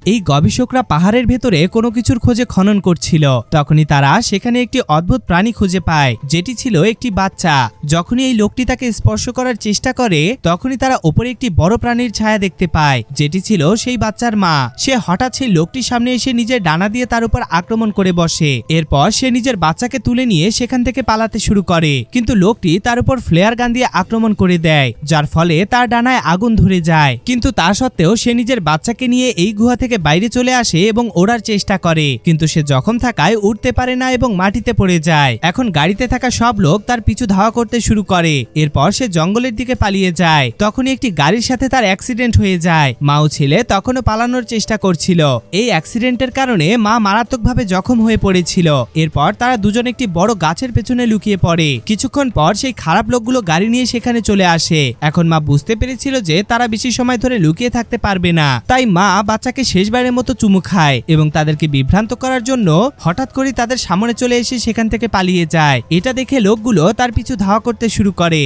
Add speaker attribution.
Speaker 1: এই গবেষকরা পাহাড়ের ভেতরে কোনো কিছুর খোঁজে খনন করছিল। তখনই তারা সেখানে একটি অদ্ভুত প্রাণী খুঁজে পায়, যেটি ছিল একটি বাচ্চা। যখনই এই লোকটি তাকে স্পর্শ করার চেষ্টা করে তখনই তারা উপরে একটি বড় প্রাণীর ছায়া দেখতে পায়, যেটি ছিল সেই বাচ্চার মা। সে হঠাৎ সেই লোকটির সামনে এসে নিজের ডানা দিয়ে তার উপর আক্রমণ করে বসে। এরপর সে নিজের বাচ্চাকে তুলে নিয়ে সেখান থেকে পালাতে শুরু করে, কিন্তু লোকটি তার উপর ফ্লেয়ার গান দিয়ে আক্রমণ করে দেয়, যার ফলে তার ডানায় আগুন ধরে যায়। কিন্তু তা সত্ত্বেও সে নিজের বাচ্চাকে নিয়ে এই গুহা থেকে বাইরে চলে আসে এবং ওড়ার চেষ্টা করে, কিন্তু সে জখম থাকায় উঠতে পারে না এবং মাটিতে পড়ে যায়। এখন গাড়িতে থাকা সব লোক তার পিছু ধাওয়া করতে শুরু করে। এরপর সে জঙ্গলের দিকে পালিয়ে যায়। তখনই একটি গাড়ির সাথে তার অ্যাক্সিডেন্ট হয়ে যায়। মা ও ছেলে তখনও পালানোর চেষ্টা করছিল। এই অ্যাক্সিডেন্টের কারণে মা মারাত্মকভাবে জখম হয়ে পড়েছিল। এরপর তারা দুজন একটি বড় গাছের পেছনে লুকিয়ে পড়ে। কিছুক্ষণ পর সেই খারাপ লোকগুলো গাড়ি নিয়ে সেখানে চলে আসে। এখন মা বুঝতে পেরেছিল যে তারা বেশি সময় ধরে লুকিয়ে থাকতে পারবে না, তাই মা বাচ্চাকে শেষবারের মতো চুমু খায় এবং তাদেরকে বিভ্রান্ত করার জন্য হঠাৎ করে তাদের সামনে চলে এসে সেখান থেকে পালিয়ে যায়। এটা দেখে লোকগুলো তার পিছু ধাওয়া করতে শুরু করে।